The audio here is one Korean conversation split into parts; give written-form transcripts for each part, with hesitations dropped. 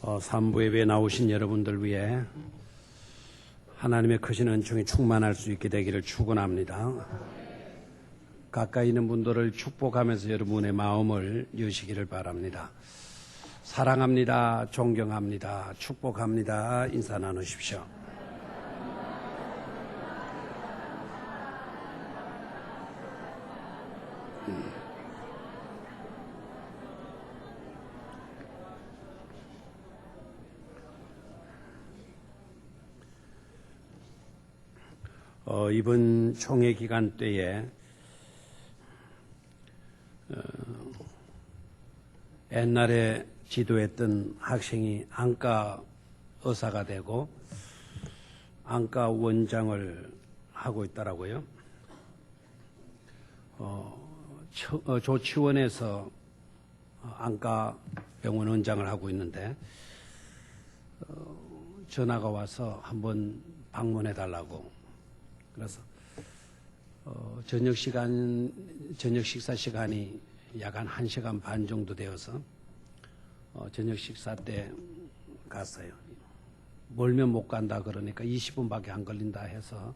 3부 예배에 나오신 여러분들 위해 하나님의 크신 은총이 충만할 수 있게 되기를 축원합니다. 가까이 있는 분들을 축복하면서 여러분의 마음을 여시기를 바랍니다. 사랑합니다. 존경합니다. 축복합니다. 인사 나누십시오. 이번 총회 기간 때에 옛날에 지도했던 학생이 안과 의사가 되고 안과 원장을 하고 있더라고요. 조치원에서 안과 병원 원장을 하고 있는데 전화가 와서 한번 방문해 달라고. 그래서 저녁 식사 시간이 약 한 1시간 반 정도 되어서 저녁 식사 때 갔어요. 멀면 못 간다 그러니까 20분밖에 안 걸린다 해서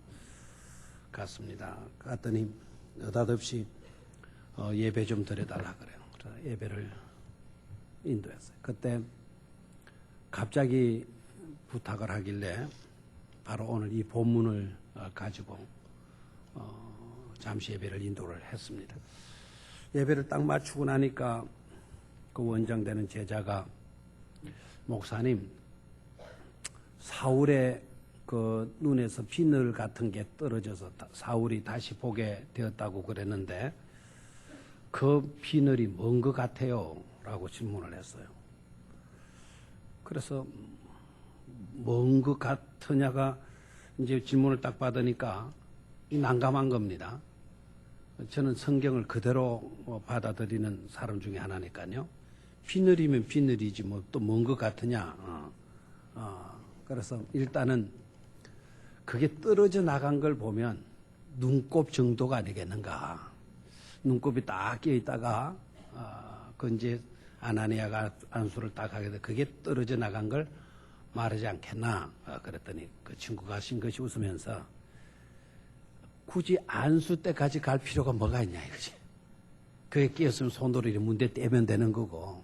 갔습니다. 갔더니 느닷없이 예배 좀 드려달라 그래요. 그래서 예배를 인도했어요. 그때 갑자기 부탁을 하길래 바로 오늘 이 본문을 가지고 잠시 예배를 인도를 했습니다. 예배를 딱 마치고 나니까 그 원장 되는 제자가 목사님, 사울의 그 눈에서 비늘 같은 게 떨어져서 사울이 다시 보게 되었다고 그랬는데 그 비늘이 뭔 것 같아요? 라고 질문을 했어요. 그래서 뭔 것 같으냐가 이제 질문을 딱 받으니까 난감한 겁니다. 저는 성경을 그대로 받아들이는 사람 중에 하나니까요. 비늘이면 비늘이지 뭐 또 뭔 것 같으냐. 그래서 일단은 그게 떨어져 나간 걸 보면 눈곱 정도가 아니겠는가. 눈곱이 딱 끼어 있다가 그 이제 아나니아가 안수를 딱 하게 돼 그게 떨어져 나간 걸 말하지 않겠나. 그랬더니 그 친구가 싱긋이 웃으면서 굳이 안수 때까지 갈 필요가 뭐가 있냐 이거지. 그게 끼었으면 손으로 이렇게 문대 떼면 되는 거고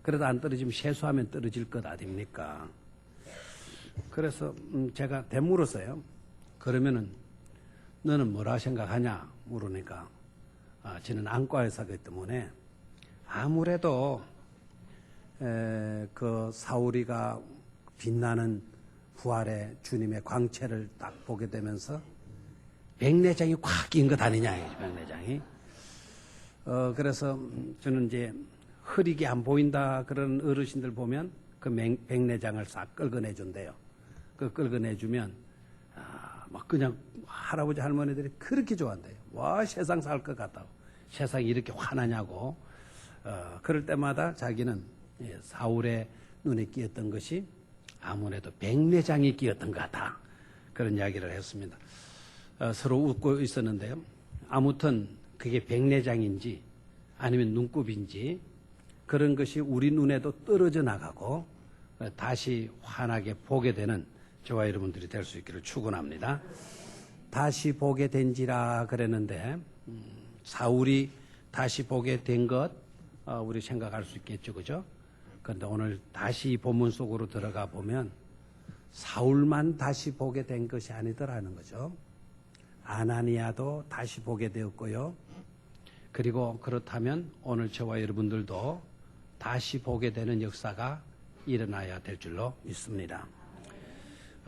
그래도 안 떨어지면 세수하면 떨어질 것 아닙니까. 그래서 제가 되물었어요. 그러면은 너는 뭐라 생각하냐 물으니까 저는 안과 의사이기 때문에 아무래도 그 사울이가 빛나는 부활의 주님의 광채를 딱 보게 되면서 백내장이 꽉 낀 것 아니냐, 백내장이. 그래서 저는 이제 흐리게 안 보인다 그런 어르신들 보면 그 백내장을 싹 긁어내준대요. 그 긁어내주면, 막 그냥 할아버지 할머니들이 그렇게 좋아한대요. 와, 세상 살 것 같다고. 세상이 이렇게 환하냐고. 그럴 때마다 자기는 사울의 눈에 끼었던 것이 아무래도 백내장이 끼었던 것 같다. 그런 이야기를 했습니다. 서로 웃고 있었는데요. 아무튼 그게 백내장인지 아니면 눈곱인지 그런 것이 우리 눈에도 떨어져 나가고 다시 환하게 보게 되는 저와 여러분들이 될 수 있기를 축원합니다. 다시 보게 된지라 그랬는데 사울이 다시 보게 된 것 우리 생각할 수 있겠죠, 그죠? 그런데 오늘 다시 본문 속으로 들어가 보면 사울만 다시 보게 된 것이 아니더라는 거죠. 아나니아도 다시 보게 되었고요. 그리고 그렇다면 오늘 저와 여러분들도 다시 보게 되는 역사가 일어나야 될 줄로 믿습니다.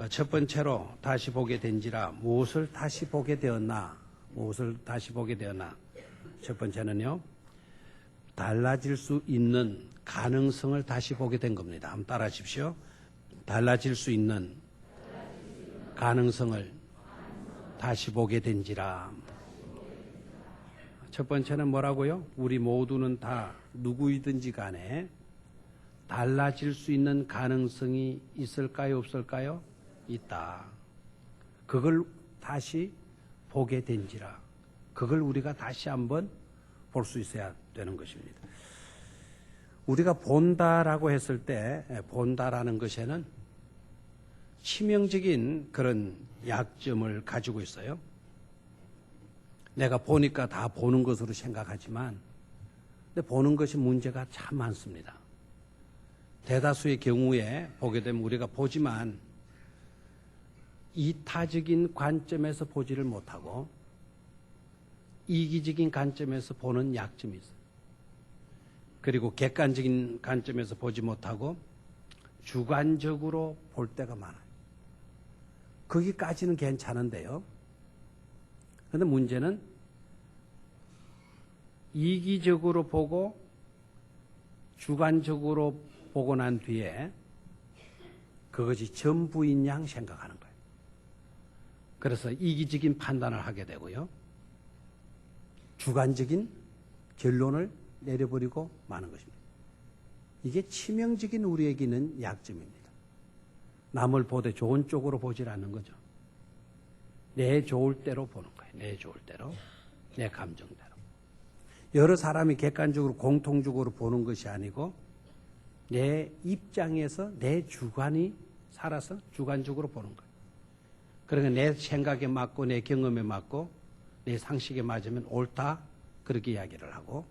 첫 번째로 다시 보게 된지라 무엇을 다시 보게 되었나? 무엇을 다시 보게 되었나? 첫 번째는요. 달라질 수 있는 가능성을 다시 보게 된 겁니다. 한번 따라 하십시오. 달라질 수 있는 가능성을 다시 보게 된지라. 첫 번째는 뭐라고요? 우리 모두는 다 누구이든지 간에 달라질 수 있는 가능성이 있을까요? 없을까요? 있다. 그걸 다시 보게 된지라. 그걸 우리가 다시 한번 볼 수 있어야 되는 것입니다. 우리가 본다라고 했을 때 본다라는 것에는 치명적인 그런 약점을 가지고 있어요. 내가 보니까 다 보는 것으로 생각하지만 근데 보는 것이 문제가 참 많습니다. 대다수의 경우에 보게 되면 우리가 보지만 이타적인 관점에서 보지를 못하고 이기적인 관점에서 보는 약점이 있어요. 그리고 객관적인 관점에서 보지 못하고 주관적으로 볼 때가 많아요. 거기까지는 괜찮은데요. 그런데 문제는 이기적으로 보고 주관적으로 보고 난 뒤에 그것이 전부인 양 생각하는 거예요. 그래서 이기적인 판단을 하게 되고요. 주관적인 결론을 내려버리고 마는 것입니다. 이게 치명적인 우리에게 있는 약점입니다. 남을 보되 좋은 쪽으로 보질 않는 거죠. 내 좋을 대로 보는 거예요. 내 좋을 대로, 내 감정대로. 여러 사람이 객관적으로 공통적으로 보는 것이 아니고 내 입장에서 내 주관이 살아서 주관적으로 보는 거예요. 그러니까 내 생각에 맞고 내 경험에 맞고 내 상식에 맞으면 옳다 그렇게 이야기를 하고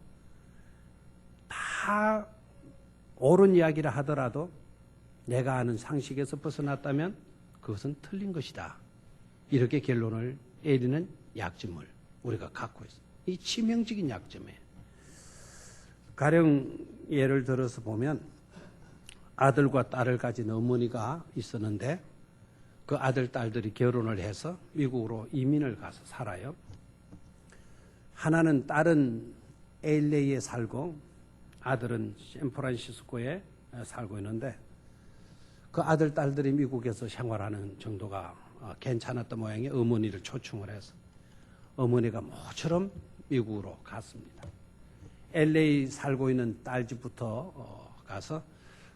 다 옳은 이야기를 하더라도 내가 아는 상식에서 벗어났다면 그것은 틀린 것이다. 이렇게 결론을 내리는 약점을 우리가 갖고 있습니다. 이 치명적인 약점이에요. 가령 예를 들어서 보면 아들과 딸을 가진 어머니가 있었는데 그 아들, 딸들이 결혼을 해서 미국으로 이민을 가서 살아요. 하나는 딸은 LA에 살고 아들은 샌프란시스코에 살고 있는데 그 아들, 딸들이 미국에서 생활하는 정도가 괜찮았던 모양에 어머니를 초청을 해서 어머니가 모처럼 미국으로 갔습니다. LA 살고 있는 딸 집부터 가서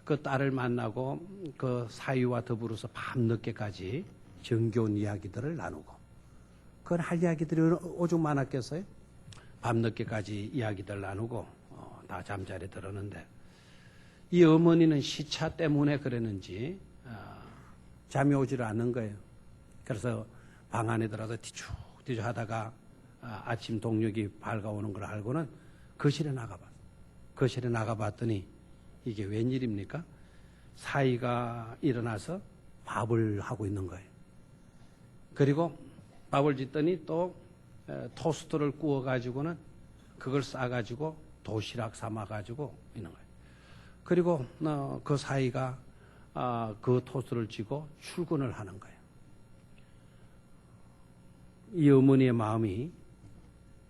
그 딸을 만나고 그 사위와 더불어서 밤늦게까지 정겨운 이야기들을 나누고 그건 할 이야기들이 오죽 많았겠어요? 밤늦게까지 이야기들 나누고 다 잠자리에 들었는데 이 어머니는 시차 때문에 그랬는지 잠이 오지를 않는 거예요. 그래서 방 안에 들어가서 뒤죽뒤죽 하다가 아침 동력이 밝아오는 걸 알고는 거실에 나가봤어요. 거실에 나가봤더니 이게 웬일입니까? 사위가 일어나서 밥을 하고 있는 거예요. 그리고 밥을 짓더니 또 토스트를 구워가지고는 그걸 싸가지고 도시락 삶아가지고 있는 거예요. 그리고 그 사위가 그 토스트를 쥐고 출근을 하는 거예요. 이 어머니의 마음이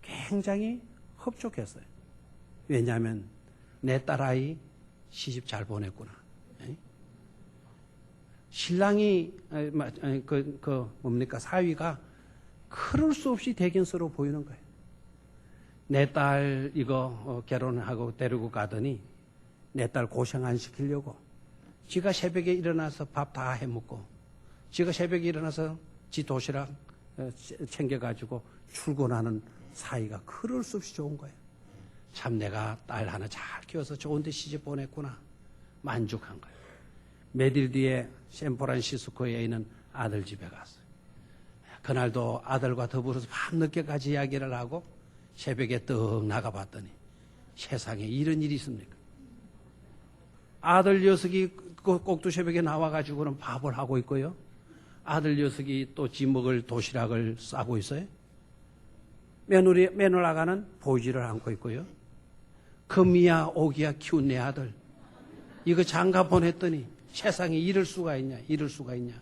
굉장히 흡족했어요. 왜냐하면 내 딸아이 시집 잘 보냈구나. 신랑이 뭡니까 사위가 그럴 수 없이 대견스러워 보이는 거예요. 내 딸 이거 결혼하고 데리고 가더니 내 딸 고생 안 시키려고 지가 새벽에 일어나서 밥 다 해먹고 지가 새벽에 일어나서 지 도시락 챙겨가지고 출근하는 사이가 그럴 수 없이 좋은 거예요. 참 내가 딸 하나 잘 키워서 좋은 데 시집 보냈구나. 만족한 거예요. 몇 일 뒤에 샌프란시스코에 있는 아들 집에 갔어요. 그날도 아들과 더불어서 밤늦게까지 이야기를 하고 새벽에 떡 나가봤더니 세상에 이런 일이 있습니까? 아들 녀석이 꼭두 새벽에 나와가지고는 밥을 하고 있고요. 아들 녀석이 또 지 먹을 도시락을 싸고 있어요. 며느라가는 보이지를 않고 있고요. 금이야 오기야 키운 내 아들 이거 장가 보냈더니 세상에 이럴 수가 있냐 이럴 수가 있냐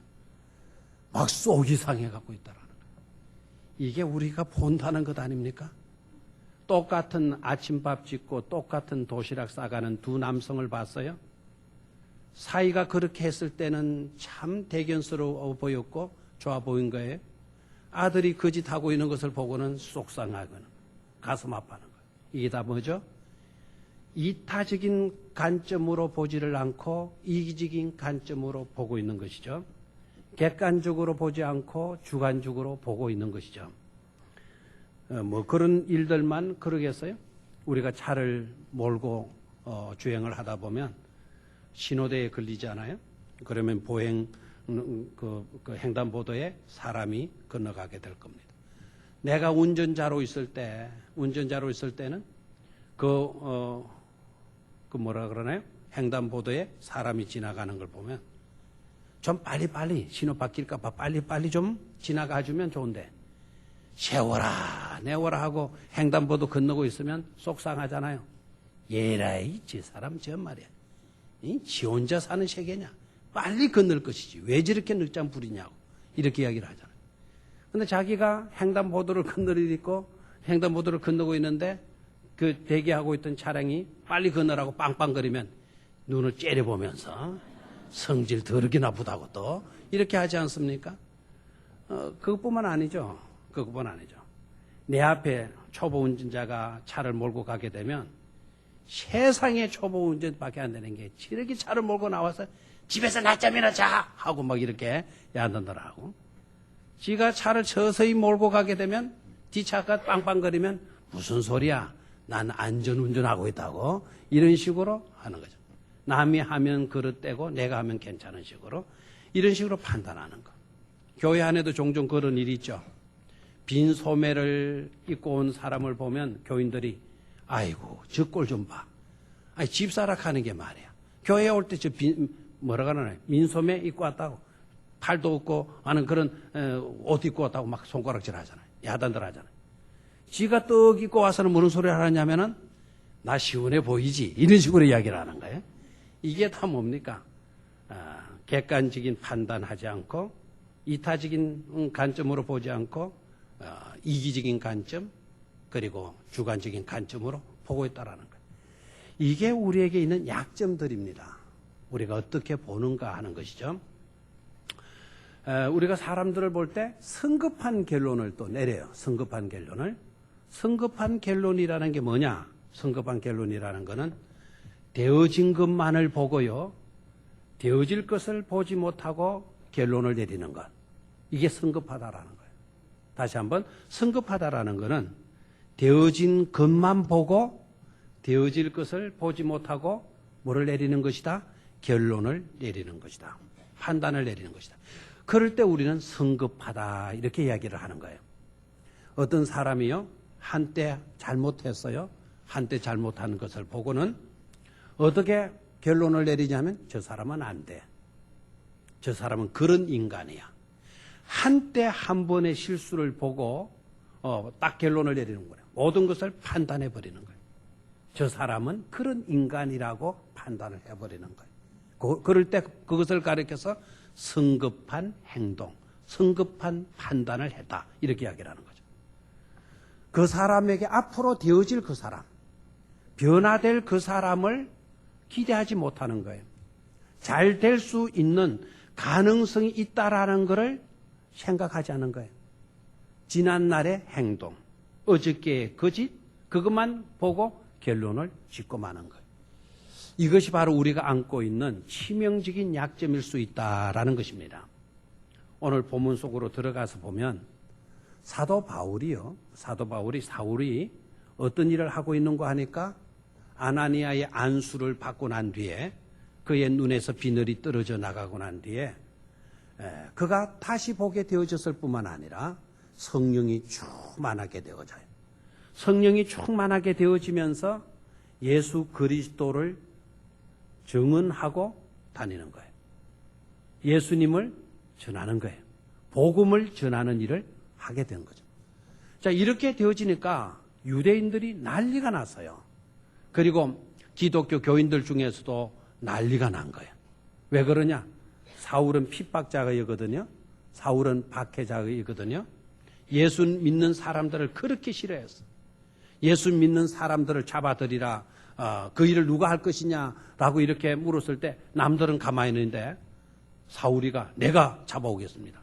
막 속이 상해갖고 있다라는 거예요. 이게 우리가 본다는 것 아닙니까? 똑같은 아침밥 짓고 똑같은 도시락 싸가는 두 남성을 봤어요. 사이가 그렇게 했을 때는 참 대견스러워 보였고 좋아 보인 거예요. 아들이 그 짓 하고 있는 것을 보고는 속상하거나 가슴 아파하는 거예요. 이게 다 뭐죠? 이타적인 관점으로 보지를 않고 이기적인 관점으로 보고 있는 것이죠. 객관적으로 보지 않고 주관적으로 보고 있는 것이죠. 뭐 그런 일들만 그러겠어요? 우리가 차를 몰고 주행을 하다 보면 신호대에 걸리지 않아요? 그러면 그 횡단보도에 사람이 건너가게 될 겁니다. 내가 운전자로 있을 때는 뭐라 그러나요? 횡단보도에 사람이 지나가는 걸 보면 좀 빨리빨리 신호 바뀔까봐 빨리빨리 좀 지나가주면 좋은데 세워라 내워라 하고 횡단보도 건너고 있으면 속상하잖아요. 얘라이 지 사람 저 말이야. 지 혼자 사는 세계냐. 빨리 건널 것이지 왜 저렇게 늦잠 부리냐고 이렇게 이야기를 하잖아요. 근데 자기가 횡단보도를 건너고 있는데 그 대기하고 있던 차량이 빨리 건너라고 빵빵거리면 눈을 째려보면서 성질 더럽게 나쁘다고 또 이렇게 하지 않습니까? 그것뿐만 아니죠. 내 앞에 초보 운전자가 차를 몰고 가게 되면 세상에 초보 운전밖에 안 되는 게 저렇게 차를 몰고 나와서 집에서 낮잠이나 자 하고 막 이렇게 야단더라고. 지가 차를 서서히 몰고 가게 되면 뒷차가 빵빵거리면 무슨 소리야? 난 안전운전하고 있다고 이런 식으로 하는 거죠. 남이 하면 그릇되고 내가 하면 괜찮은 식으로 이런 식으로 판단하는 거. 교회 안에도 종종 그런 일이 있죠. 빈 소매를 입고 온 사람을 보면 교인들이 아이고 저 꼴 좀 봐. 아니 집사락 하는 게 말이야. 교회에 올 때 저 뭐라 그러나요? 민소매 입고 왔다고 팔도 없고 하는 그런 옷 입고 왔다고 막 손가락질 하잖아요. 야단들 하잖아요. 지가 떡 입고 와서는 무슨 소리를 하냐면은 나 시원해 보이지 이런 식으로 이야기를 하는 거예요. 이게 다 뭡니까? 객관적인 판단하지 않고 이타적인 관점으로 보지 않고 이기적인 관점 그리고 주관적인 관점으로 보고 있다라는 거예요. 이게 우리에게 있는 약점들입니다. 우리가 어떻게 보는가 하는 것이죠. 우리가 사람들을 볼 때 성급한 결론을 또 내려요. 성급한 결론이라는 게 뭐냐? 성급한 결론이라는 거는 되어진 것만을 보고요. 되어질 것을 보지 못하고 결론을 내리는 것. 이게 성급하다라는 거예요. 다시 한번 성급하다라는 거는 되어진 것만 보고 되어질 것을 보지 못하고 뭐를 내리는 것이다? 결론을 내리는 것이다. 판단을 내리는 것이다. 그럴 때 우리는 성급하다 이렇게 이야기를 하는 거예요. 어떤 사람이요. 한때 잘못했어요. 한때 잘못한 것을 보고는 어떻게 결론을 내리냐면 저 사람은 안 돼. 저 사람은 그런 인간이야. 한때 한 번의 실수를 보고 딱 결론을 내리는 거예요. 모든 것을 판단해 버리는 거예요. 저 사람은 그런 인간이라고 판단을 해버리는 거예요. 그럴 때 그것을 가리켜서 성급한 행동, 성급한 판단을 했다. 이렇게 이야기를 하는 거죠. 그 사람에게 앞으로 되어질 그 사람, 변화될 그 사람을 기대하지 못하는 거예요. 잘 될 수 있는 가능성이 있다라는 것을 생각하지 않은 거예요. 지난날의 행동, 어저께의 거짓, 그것만 보고 결론을 짓고 마는 거예요. 이것이 바로 우리가 안고 있는 치명적인 약점일 수 있다라는 것입니다. 오늘 본문 속으로 들어가서 보면 사도 바울이 사울이 어떤 일을 하고 있는가 하니까 아나니아의 안수를 받고 난 뒤에 그의 눈에서 비늘이 떨어져 나가고 난 뒤에 그가 다시 보게 되어졌을 뿐만 아니라 성령이 충만하게 되어져요. 성령이 충만하게 되어지면서 예수 그리스도를 증언하고 다니는 거예요. 예수님을 전하는 거예요. 복음을 전하는 일을 하게 된 거죠. 자, 이렇게 되어지니까 유대인들이 난리가 났어요. 그리고 기독교 교인들 중에서도 난리가 난 거예요. 왜 그러냐? 사울은 핍박자이거든요. 사울은 박해자이거든요. 예수 믿는 사람들을 그렇게 싫어했어. 예수 믿는 사람들을 잡아들이라. 그 일을 누가 할 것이냐라고 이렇게 물었을 때 남들은 가만히 있는데 사울이가 내가 잡아오겠습니다.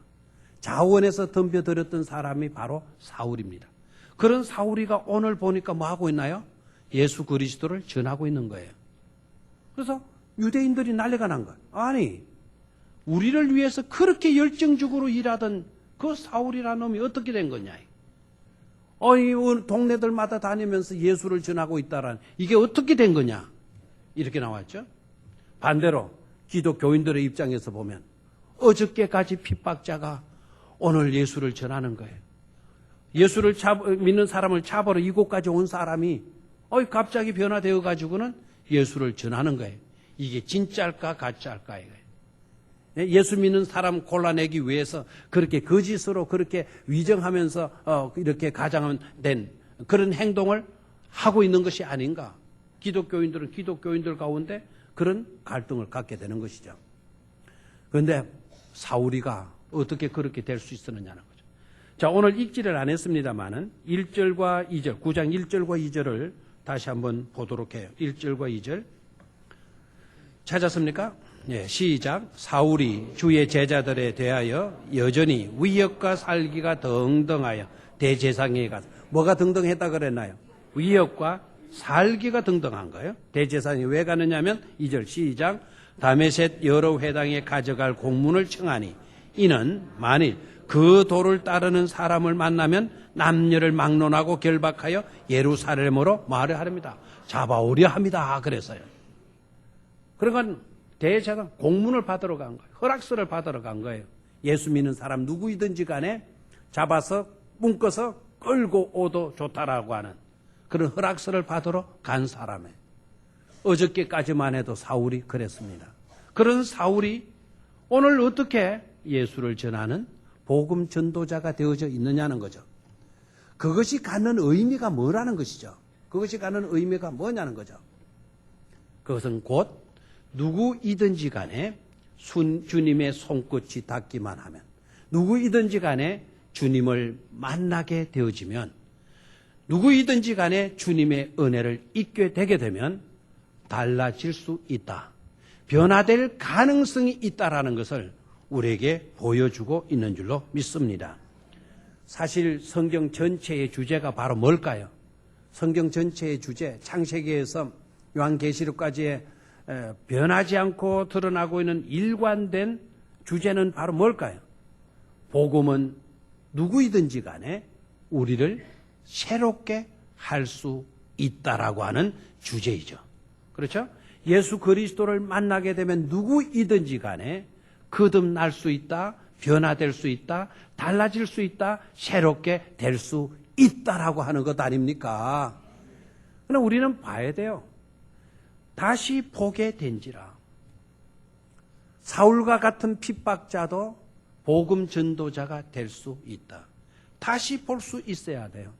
자원에서 덤벼들었던 사람이 바로 사울입니다. 그런 사울이가 오늘 보니까 뭐 하고 있나요? 예수 그리스도를 전하고 있는 거예요. 그래서 유대인들이 난리가 난 거예요. 아니, 우리를 위해서 그렇게 열정적으로 일하던 그 사울이라는 놈이 어떻게 된 거냐. 동네들마다 다니면서 예수를 전하고 있다라는 이게 어떻게 된 거냐. 이렇게 나왔죠. 반대로 기독교인들의 입장에서 보면 어저께까지 핍박자가 오늘 예수를 전하는 거예요. 예수를 믿는 사람을 잡으러 이곳까지 온 사람이 갑자기 변화되어 가지고는 예수를 전하는 거예요. 이게 진짜일까 가짜일까 이거예요. 예수 믿는 사람 골라내기 위해서 그렇게 거짓으로 그렇게 위정하면서 이렇게 가장된 그런 행동을 하고 있는 것이 아닌가. 기독교인들은 기독교인들 가운데 그런 갈등을 갖게 되는 것이죠. 그런데 사울이가 어떻게 그렇게 될 수 있었느냐는 거죠. 자, 오늘 읽지를 안 했습니다만은 1절과 2절, 9장 1절과 2절을 다시 한번 보도록 해요. 1절과 2절. 찾았습니까? 예, 시작. 사울이 주의 제자들에 대하여 여전히 위협과 살기가 등등하여 대제사장에 가서 뭐가 등등했다 그랬나요? 위협과 살기가 등등한 거예요. 대제사장이 왜 가느냐면 2절 시작. 다메섹 여러 회당에 가져갈 공문을 청하니 이는 만일 그 도를 따르는 사람을 만나면 남녀를 막론하고 결박하여 예루살렘으로 말을 하렵니다. 잡아오려 합니다. 그래서요. 그러니까 대제사장 공문을 받으러 간 거예요. 허락서를 받으러 간 거예요. 예수 믿는 사람 누구이든지 간에 잡아서 묶어서 끌고 오도 좋다라고 하는 그런 허락서를 받으러 간 사람이에요. 어저께까지만 해도 사울이 그랬습니다. 그런 사울이 오늘 어떻게 예수를 전하는 복음 전도자가 되어져 있느냐는 거죠. 그것이 갖는 의미가 뭐라는 것이죠. 그것이 갖는 의미가 뭐냐는 거죠. 그것은 곧 누구이든지 간에 주님의 손끝이 닿기만 하면, 누구이든지 간에 주님을 만나게 되어지면, 누구이든지 간에 주님의 은혜를 잊게 되게 되면 달라질 수 있다. 변화될 가능성이 있다라는 것을 우리에게 보여주고 있는 줄로 믿습니다. 사실 성경 전체의 주제가 바로 뭘까요? 성경 전체의 주제, 창세기에서 요한계시록까지의 변하지 않고 드러나고 있는 일관된 주제는 바로 뭘까요? 복음은 누구이든지 간에 우리를 새롭게 할 수 있다라고 하는 주제이죠. 그렇죠? 예수 그리스도를 만나게 되면 누구이든지 간에 거듭날 수 있다, 변화될 수 있다, 달라질 수 있다, 새롭게 될 수 있다라고 하는 것 아닙니까? 그러나 우리는 봐야 돼요. 다시 보게 된지라. 사울과 같은 핍박자도 복음 전도자가 될 수 있다. 다시 볼 수 있어야 돼요.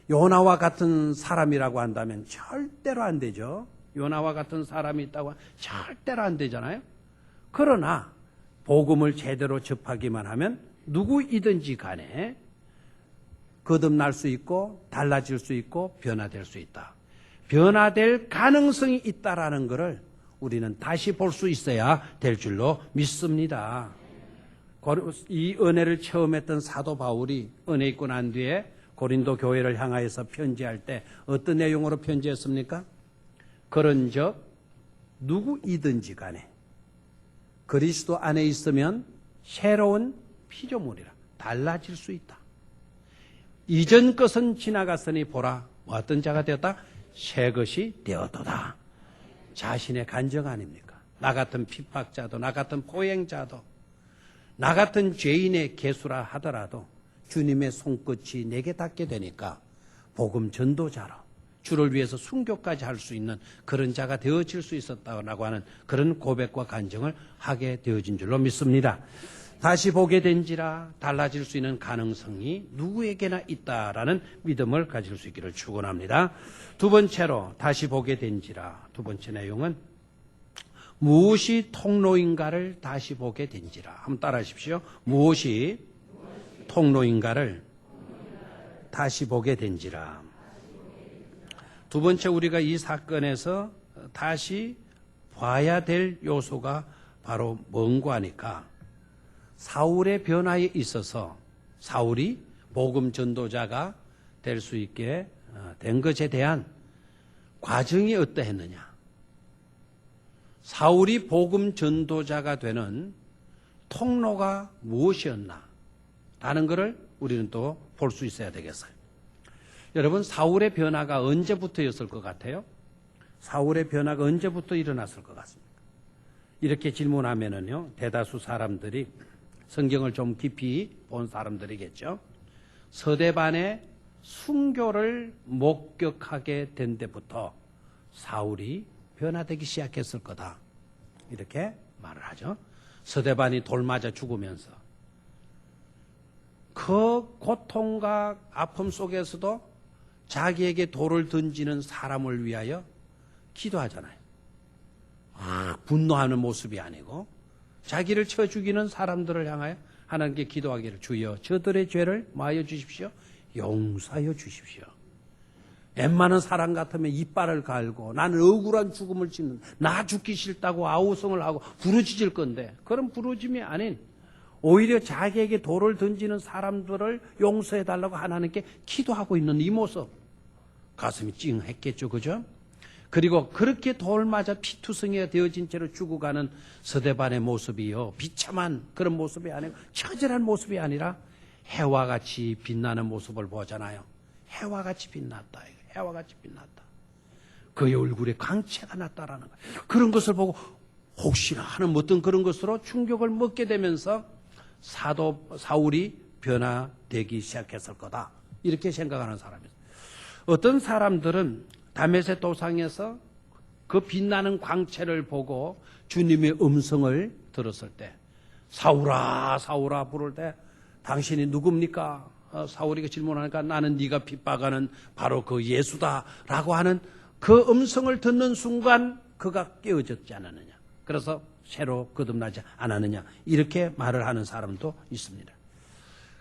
요나와 같은 사람이라고 한다면 절대로 안 되죠. 요나와 같은 사람이 있다고 하면 절대로 안 되잖아요. 그러나 복음을 제대로 접하기만 하면 누구이든지 간에 거듭날 수 있고 달라질 수 있고 변화될 수 있다. 변화될 가능성이 있다라는 것을 우리는 다시 볼 수 있어야 될 줄로 믿습니다. 이 은혜를 체험했던 사도 바울이 은혜 있고 난 뒤에 고린도 교회를 향하여서 편지할 때 어떤 내용으로 편지했습니까? 그런즉 누구이든지 간에 그리스도 안에 있으면 새로운 피조물이라. 달라질 수 있다. 이전 것은 지나갔으니 보라 어떤 자가 되었다? 새 것이 되었도다. 자신의 간증 아닙니까? 나 같은 핍박자도, 나 같은 포행자도, 나 같은 죄인의 개수라 하더라도 주님의 손끝이 내게 닿게 되니까 복음 전도자로 주를 위해서 순교까지 할 수 있는 그런 자가 되어질 수 있었다고 하는 그런 고백과 간증을 하게 되어진 줄로 믿습니다. 다시 보게 된지라 달라질 수 있는 가능성이 누구에게나 있다라는 믿음을 가질 수 있기를 축원합니다. 두 번째로 다시 보게 된지라. 두 번째 내용은 무엇이 통로인가를 다시 보게 된지라. 한번 따라 하십시오. 무엇이 통로인가를 다시 보게 된지라. 두 번째 우리가 이 사건에서 다시 봐야 될 요소가 바로 뭔가 하니까 사울의 변화에 있어서 사울이 복음 전도자가 될 수 있게 된 것에 대한 과정이 어떠했느냐. 사울이 복음 전도자가 되는 통로가 무엇이었나 라는 것을 우리는 또 볼 수 있어야 되겠어요. 여러분 사울의 변화가 언제부터였을 것 같아요? 사울의 변화가 언제부터 일어났을 것 같습니까? 이렇게 질문하면은요, 대다수 사람들이 성경을 좀 깊이 본 사람들이겠죠. 서대반의 순교를 목격하게 된 데부터 사울이 변화되기 시작했을 거다. 이렇게 말을 하죠. 서대반이 돌 맞아 죽으면서 그 고통과 아픔 속에서도 자기에게 돌을 던지는 사람을 위하여 기도하잖아요. 분노하는 모습이 아니고 자기를 쳐 죽이는 사람들을 향하여 하나님께 기도하기를, 주여 저들의 죄를 마하여 주십시오. 용서하여 주십시오. 웬만한 사람 같으면 이빨을 갈고 나는 억울한 죽음을 짓는, 나 죽기 싫다고 아우성을 하고 부르짖을 건데, 그런 부르짐이 아닌 오히려 자기에게 돌을 던지는 사람들을 용서해달라고 하나님께 기도하고 있는 이 모습, 가슴이 찡했겠죠, 그죠? 그리고 그렇게 돌 맞아 피투성이가 되어진 채로 죽어가는 서대반의 모습이요, 비참한 그런 모습이 아니고 처절한 모습이 아니라 해와 같이 빛나는 모습을 보잖아요. 해와 같이 빛났다. 해와 같이 빛났다. 그의 얼굴에 광채가 났다라는 거예요. 그런 것을 보고 혹시나 하는 어떤 그런 것으로 충격을 먹게 되면서 사울이 변화되기 시작했을 거다. 이렇게 생각하는 사람이에요. 어떤 사람들은 다메섹 도상에서 그 빛나는 광채를 보고 주님의 음성을 들었을 때, 사울아 사울아 부를 때 당신이 누굽니까? 사울이가 질문하니까 나는 네가 핍박하는 바로 그 예수다라고 하는 그 음성을 듣는 순간 그가 깨어졌지 않았느냐. 그래서 새로 거듭나지 않았느냐. 이렇게 말을 하는 사람도 있습니다.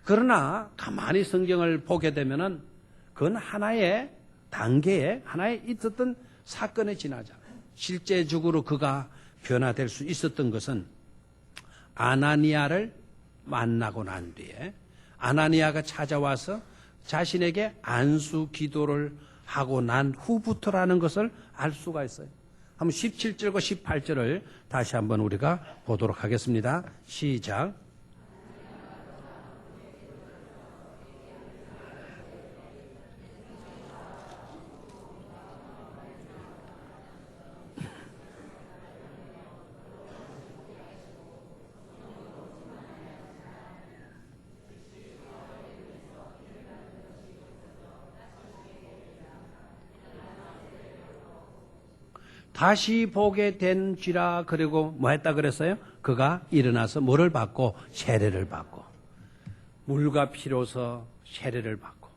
그러나 가만히 성경을 보게 되면은 그건 하나의 단계에, 하나의 있었던 사건에 지나자. 실제적으로 그가 변화될 수 있었던 것은 아나니아를 만나고 난 뒤에 아나니아가 찾아와서 자신에게 안수 기도를 하고 난 후부터라는 것을 알 수가 있어요. 한번 17절과 18절을 다시 한번 우리가 보도록 하겠습니다. 시작. 다시 보게 된지라. 그리고 뭐 했다 그랬어요? 그가 일어나서 뭐를 받고? 세례를 받고, 물과 피로서 세례를 받고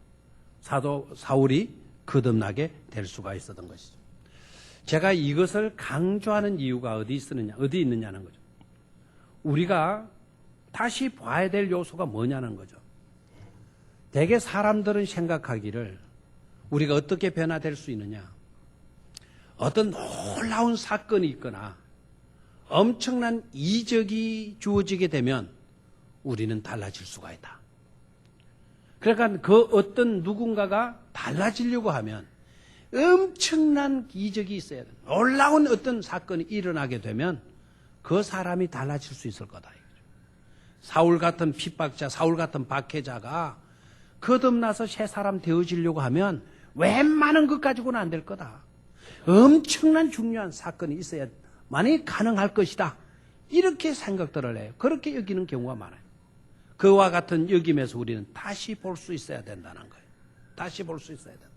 사도 사울이 거듭나게 될 수가 있었던 것이죠. 제가 이것을 강조하는 이유가 어디 있느냐는 거죠. 우리가 다시 봐야 될 요소가 뭐냐는 거죠. 대개 사람들은 생각하기를 우리가 어떻게 변화될 수 있느냐, 어떤 놀라운 사건이 있거나 엄청난 이적이 주어지게 되면 우리는 달라질 수가 있다. 그러니까 그 어떤 누군가가 달라지려고 하면 엄청난 이적이 있어야 돼. 놀라운 어떤 사건이 일어나게 되면 그 사람이 달라질 수 있을 거다. 사울 같은 핍박자, 사울 같은 박해자가 거듭나서 새 사람 되어지려고 하면 웬만한 것 가지고는 안 될 거다. 엄청난 중요한 사건이 있어야만이 가능할 것이다. 이렇게 생각들을 해요. 그렇게 여기는 경우가 많아요. 그와 같은 여김에서 우리는 다시 볼 수 있어야 된다는 거예요. 다시 볼 수 있어야 된다.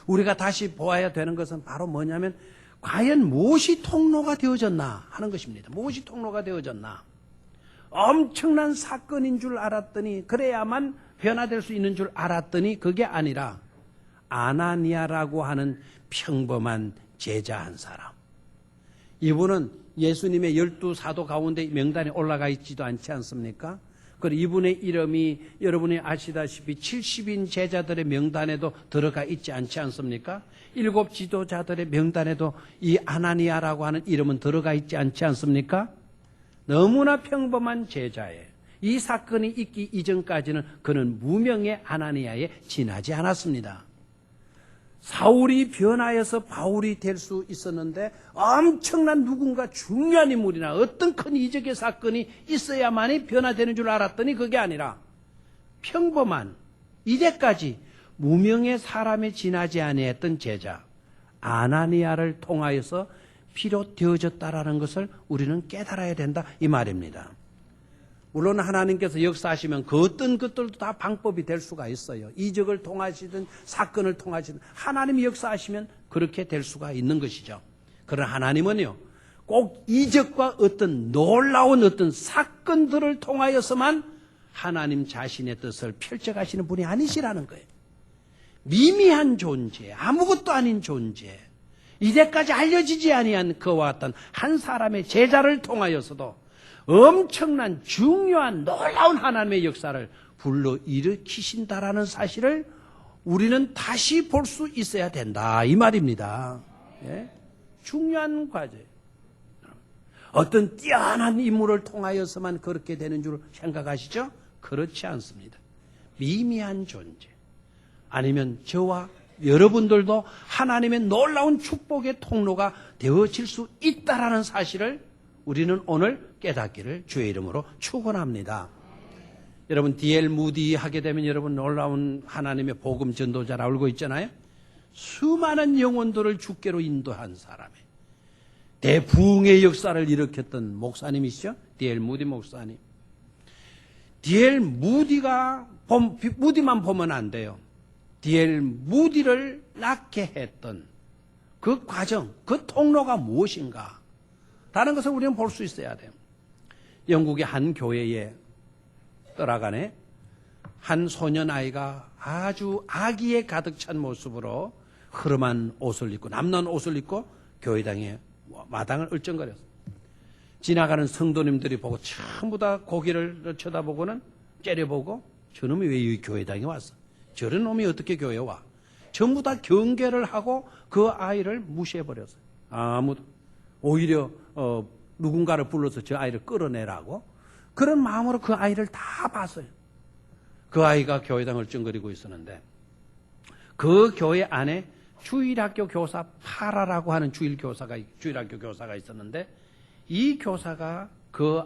우리가 다시 보아야 되는 것은 바로 뭐냐면, 과연 무엇이 통로가 되어졌나 하는 것입니다. 무엇이 통로가 되어졌나. 엄청난 사건인 줄 알았더니, 그래야만 변화될 수 있는 줄 알았더니 그게 아니라 아나니아라고 하는 평범한 제자 한 사람. 이분은 예수님의 12사도 가운데 명단에 올라가 있지도 않지 않습니까? 그리고 이분의 이름이 여러분이 아시다시피 70인 제자들의 명단에도 들어가 있지 않지 않습니까? 7 지도자들의 명단에도 이 아나니아라고 하는 이름은 들어가 있지 않지 않습니까? 너무나 평범한 제자예요. 이 사건이 있기 이전까지는 그는 무명의 아나니아에 지나지 않았습니다. 사울이 변화해서 바울이 될 수 있었는데 엄청난 누군가 중요한 인물이나 어떤 큰 이적의 사건이 있어야만이 변화되는 줄 알았더니 그게 아니라 평범한 이때까지 무명의 사람에 지나지 아니했던 제자 아나니아를 통하여서 비롯되어졌다라는 것을 우리는 깨달아야 된다 이 말입니다. 물론 하나님께서 역사하시면 그 어떤 것들도 다 방법이 될 수가 있어요. 이적을 통하시든 사건을 통하시든 하나님이 역사하시면 그렇게 될 수가 있는 것이죠. 그러나 하나님은요, 꼭 이적과 어떤 놀라운 어떤 사건들을 통하여서만 하나님 자신의 뜻을 펼쳐가시는 분이 아니시라는 거예요. 미미한 존재, 아무것도 아닌 존재, 이제까지 알려지지 아니한 그와 같은 한 사람의 제자를 통하여서도 엄청난 중요한 놀라운 하나님의 역사를 불러일으키신다라는 사실을 우리는 다시 볼 수 있어야 된다 이 말입니다. 예? 중요한 과제. 어떤 뛰어난 인물을 통하여서만 그렇게 되는 줄 생각하시죠? 그렇지 않습니다. 미미한 존재, 아니면 저와 여러분들도 하나님의 놀라운 축복의 통로가 되어질 수 있다라는 사실을 우리는 오늘 깨닫기를 주의 이름으로 축원합니다. 여러분, D.L. 무디 하게 되면 여러분 놀라운 하나님의 복음 전도자라 알고 있잖아요. 수많은 영혼들을 주께로 인도한 사람이 대부흥의 역사를 일으켰던 목사님이시죠. D.L. 무디 목사님. D.L. 무디만 보면 안 돼요. D.L. 무디를 낳게 했던 그 과정, 그 통로가 무엇인가? 다른 것을 우리는 볼 수 있어야 돼요. 영국의 한 교회에 떠나가네 한 소년아이가 아주 아기에 가득 찬 모습으로 흐름한 옷을 입고 남는 옷을 입고 교회당에 마당을 얼쩡거렸어요. 지나가는 성도님들이 보고 전부 다 고개를 쳐다보고는 째려보고 저놈이 왜 이 교회당에 왔어? 저런 놈이 어떻게 교회에 와? 전부 다 경계를 하고 그 아이를 무시해버렸어요. 아무도. 오히려 누군가를 불러서 저 아이를 끌어내라고 그런 마음으로 그 아이를 다 봤어요. 그 아이가 교회당을 쩡거리고 있었는데 그 교회 안에 주일학교 교사 파라라고 하는 주일학교 교사가 있었는데 이 교사가 그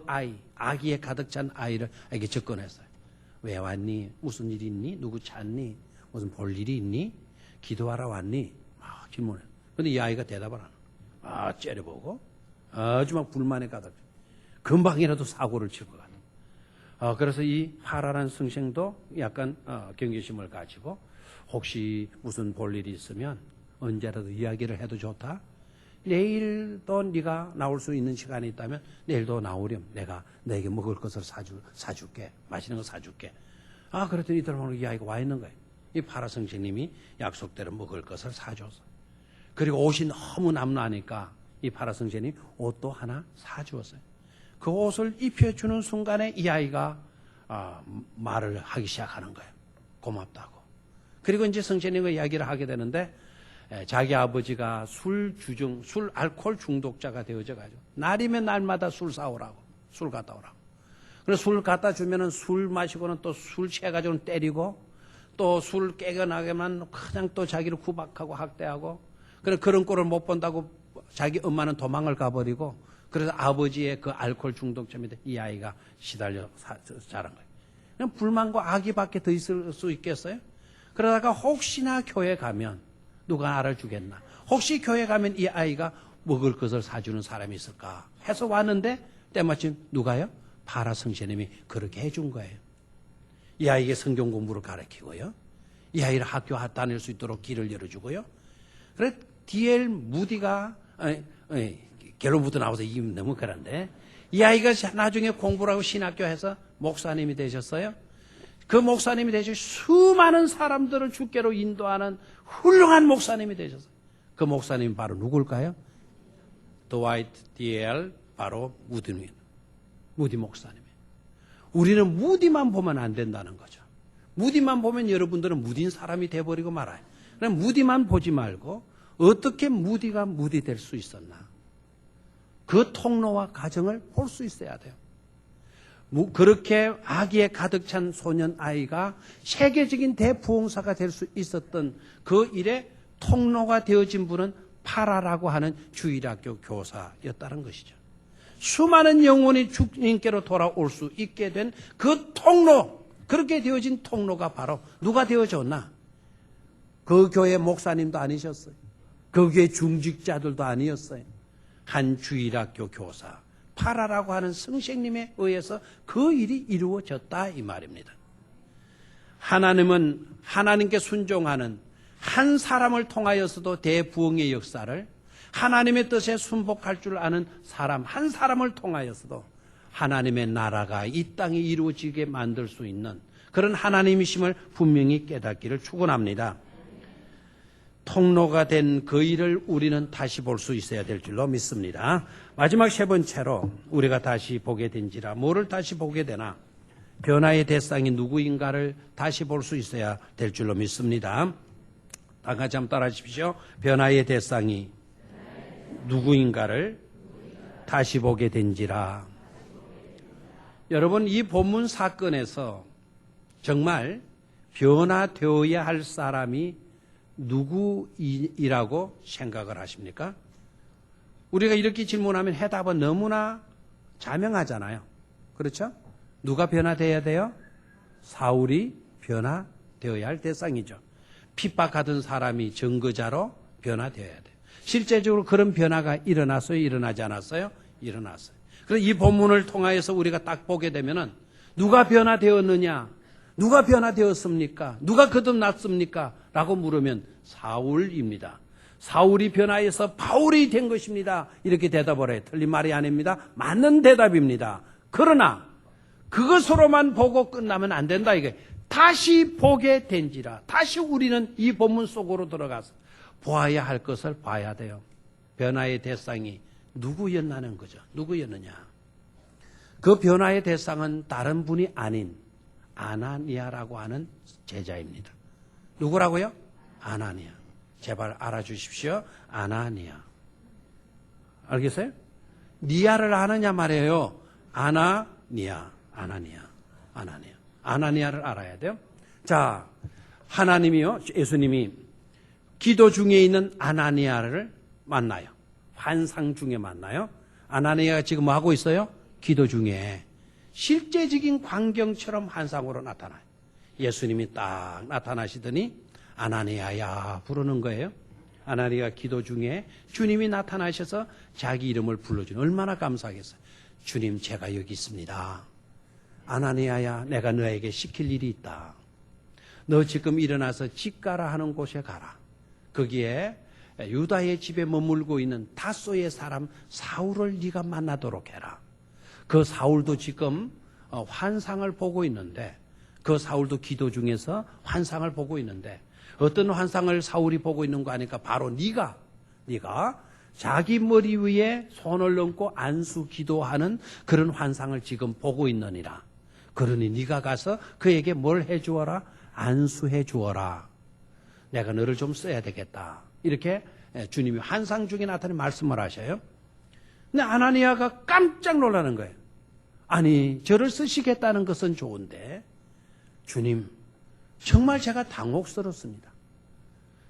아기에 가득 찬 아이에게 접근했어요. 왜 왔니? 무슨 일이 있니? 누구 찾니? 무슨 볼 일이 있니? 기도하러 왔니? 막 질문해요. 근데 이 아이가 대답을 안 해요. 째려보고 아주 막 불만에 가득 금방이라도 사고를 칠 것 같아요. 그래서 이 파라란 성생도 약간 경계심을 가지고 혹시 무슨 볼 일이 있으면 언제라도 이야기를 해도 좋다. 내일도 네가 나올 수 있는 시간이 있다면 내일도 나오렴. 내가 너에게 먹을 것을 사줄게. 맛있는 거 사줄게. 그랬더니 이들은 이 아이가 와 있는 거예요. 이 파라 선생님이 약속대로 먹을 것을 사줘서. 그리고 옷이 너무 남나니까 이 파라 선생님이 옷도 하나 사주었어요. 그 옷을 입혀주는 순간에 이 아이가 말을 하기 시작하는 거예요. 고맙다고. 그리고 이제 선생님과 이야기를 하게 되는데 자기 아버지가 알코올 중독자가 되어져가지고 날이면 날마다 술 사오라고, 술 갖다 오라고. 그래서 술 갖다 주면은 술 마시고는 또 술 취해가지고는 때리고 또 술 깨어나게만 그냥 또 자기를 구박하고 학대하고 그런 꼴을 못 본다고 자기 엄마는 도망을 가버리고 그래서 아버지의 그 알코올 중독자인데 이 아이가 시달려 자란 거예요. 그냥 불만과 악의밖에 더 있을 수 있겠어요? 그러다가 혹시나 교회 가면 누가 알아주겠나? 혹시 교회 가면 이 아이가 먹을 것을 사주는 사람이 있을까? 해서 왔는데 때마침 누가요? 파라 선생님이 그렇게 해준 거예요. 이 아이에게 성경 공부를 가르치고요. 이 아이를 학교 다닐 수 있도록 길을 열어주고요. 그래 D.L. 무디가 결론부터 나와서 이게 너무 그런데 이 아이가 나중에 공부를 하고 신학교에서 목사님이 되셨어요. 그 목사님이 되셔서 수많은 사람들을 주께로 인도하는 훌륭한 목사님이 되셨어요. 그 목사님이 바로 누굴까요? 드와이트 D.L. 바로 무디 목사님이에요. 우리는 무디만 보면 안 된다는 거죠. 무디만 보면 여러분들은 무디인 사람이 돼버리고 말아요. 그럼 무디만 보지 말고 어떻게 무디가 무디 될 수 있었나? 그 통로와 과정을 볼 수 있어야 돼요. 그렇게 아기에 가득 찬 소년 아이가 세계적인 대부흥사가 될 수 있었던 그 일에 통로가 되어진 분은 파라라고 하는 주일학교 교사였다는 것이죠. 수많은 영혼이 주님께로 돌아올 수 있게 된 그 통로, 그렇게 되어진 통로가 바로 누가 되어줬나? 그 교회 목사님도 아니셨어요. 거기에 중직자들도 아니었어요. 한 주일학교 교사 파라라고 하는 선생님에 의해서 그 일이 이루어졌다 이 말입니다. 하나님은 하나님께 순종하는 한 사람을 통하여서도 대부흥의 역사를, 하나님의 뜻에 순복할 줄 아는 사람 한 사람을 통하여서도 하나님의 나라가 이 땅에 이루어지게 만들 수 있는 그런 하나님이심을 분명히 깨닫기를 축원합니다. 통로가 된 그 일을 우리는 다시 볼 수 있어야 될 줄로 믿습니다. 마지막 세 번째로 우리가 다시 보게 된지라, 뭐를 다시 보게 되나? 변화의 대상이 누구인가를 다시 볼 수 있어야 될 줄로 믿습니다. 다 같이 한번 따라 하십시오. 변화의 대상이 누구인가를 다시 보게 된지라. 여러분, 이 본문 사건에서 정말 변화되어야 할 사람이 누구이라고 생각을 하십니까? 우리가 이렇게 질문하면 해답은 너무나 자명하잖아요. 그렇죠? 누가 변화되어야 돼요? 사울이 변화되어야 할 대상이죠. 핍박하던 사람이 증거자로 변화되어야 돼요. 실제적으로 그런 변화가 일어났어요? 일어나지 않았어요? 일어났어요. 그래서 이 본문을 통하여서 우리가 딱 보게 되면은 누가 변화되었느냐? 누가 변화되었습니까? 누가 거듭났습니까? 라고 물으면 사울입니다. 사울이 변화해서 바울이 된 것입니다. 이렇게 대답을 해요. 틀린 말이 아닙니다. 맞는 대답입니다. 그러나 그것으로만 보고 끝나면 안 된다 이게. 다시 보게 된지라. 다시 우리는 이 본문 속으로 들어가서 보아야 할 것을 봐야 돼요. 변화의 대상이 누구였나는 거죠. 누구였느냐. 그 변화의 대상은 다른 분이 아닌 아나니아라고 하는 제자입니다. 누구라고요? 아나니아. 제발 알아주십시오. 아나니아. 알겠어요? 니아를 아느냐 말이에요. 아나니아. 아나니아를 알아야 돼요. 자, 하나님이요, 예수님이 기도 중에 있는 아나니아를 만나요. 환상 중에 만나요. 아나니아가 지금 뭐 하고 있어요? 기도 중에 실제적인 광경처럼 환상으로 나타나요. 예수님이 딱 나타나시더니 아나니아야 부르는 거예요. 아나니아가 기도 중에 주님이 나타나셔서 자기 이름을 불러주는, 얼마나 감사하겠어요. 주님, 제가 여기 있습니다. 아나니아야, 내가 너에게 시킬 일이 있다. 너 지금 일어나서 집 가라 하는 곳에 가라. 거기에 유다의 집에 머물고 있는 다소의 사람 사울을 네가 만나도록 해라. 그 사울도 지금 환상을 보고 있는데, 그 사울도 기도 중에서 환상을 보고 있는데, 어떤 환상을 사울이 보고 있는 거 아니까 바로 네가 자기 머리 위에 손을 얹고 안수 기도하는 그런 환상을 지금 보고 있느니라. 그러니 네가 가서 그에게 뭘 해주어라? 안수해 주어라. 내가 너를 좀 써야 되겠다. 이렇게 주님이 환상 중에 나타낸 말씀을 하셔요. 근데 아나니아가 깜짝 놀라는 거예요. 아니, 저를 쓰시겠다는 것은 좋은데 주님, 정말 제가 당혹스럽습니다.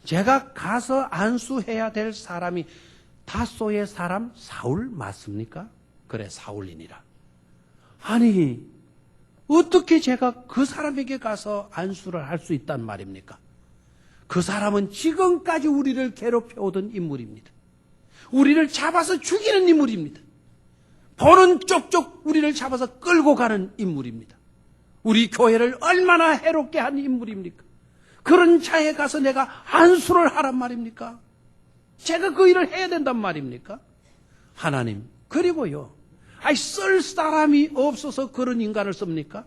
제가 가서 안수해야 될 사람이 다소의 사람 사울 맞습니까? 그래, 사울이니라. 아니, 어떻게 제가 그 사람에게 가서 안수를 할 수 있단 말입니까? 그 사람은 지금까지 우리를 괴롭혀오던 인물입니다. 우리를 잡아서 죽이는 인물입니다. 보는 쪽쪽 우리를 잡아서 끌고 가는 인물입니다. 우리 교회를 얼마나 해롭게 한 인물입니까? 그런 자에 가서 내가 안수를 하란 말입니까? 제가 그 일을 해야 된단 말입니까? 하나님, 그리고요, 쓸 사람이 없어서 그런 인간을 씁니까?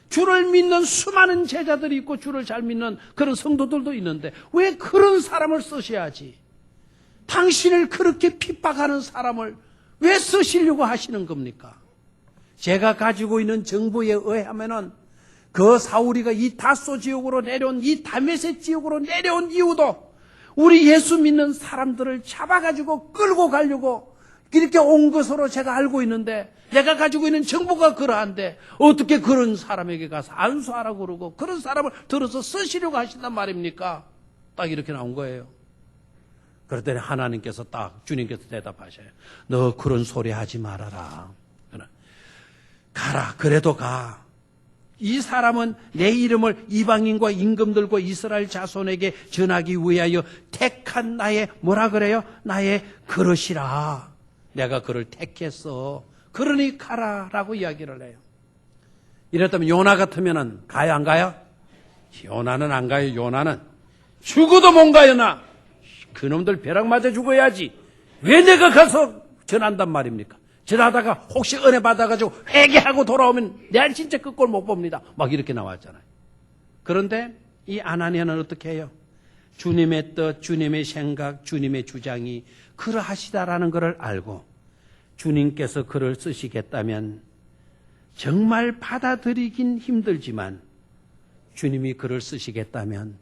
주를 믿는 수많은 제자들이 있고 주를 잘 믿는 그런 성도들도 있는데 왜 그런 사람을 쓰셔야지? 당신을 그렇게 핍박하는 사람을 왜 쓰시려고 하시는 겁니까? 제가 가지고 있는 정보에 의하면은 그 사울이가 이 다소 지역으로 내려온, 이 다메섹 지역으로 내려온 이유도 우리 예수 믿는 사람들을 잡아가지고 끌고 가려고 이렇게 온 것으로 제가 알고 있는데, 내가 가지고 있는 정보가 그러한데 어떻게 그런 사람에게 가서 안수하라고 그러고 그런 사람을 들어서 쓰시려고 하신단 말입니까? 딱 이렇게 나온 거예요. 그랬더니 하나님께서 딱, 주님께서 대답하셔요. 너 그런 소리 하지 말아라. 가라. 그래도 가. 이 사람은 내 이름을 이방인과 임금들과 이스라엘 자손에게 전하기 위하여 택한 나의 뭐라 그래요? 나의 그릇이라. 내가 그를 택했어. 그러니 가라라고 이야기를 해요. 이랬다면 요나 같으면은 가요 안 가요? 요나는 안 가요. 요나는 죽어도 못 가요. 나 그놈들 벼락 맞아 죽어야지. 왜 내가 가서 전한단 말입니까? 전하다가 혹시 은혜 받아가지고 회개하고 돌아오면 내가 진짜 그 꼴 못 봅니다. 막 이렇게 나왔잖아요. 그런데 이 아나니아는 어떻게 해요? 주님의 뜻, 주님의 생각, 주님의 주장이 그러하시다라는 것을 알고 주님께서 그를 쓰시겠다면 정말 받아들이긴 힘들지만 주님이 그를 쓰시겠다면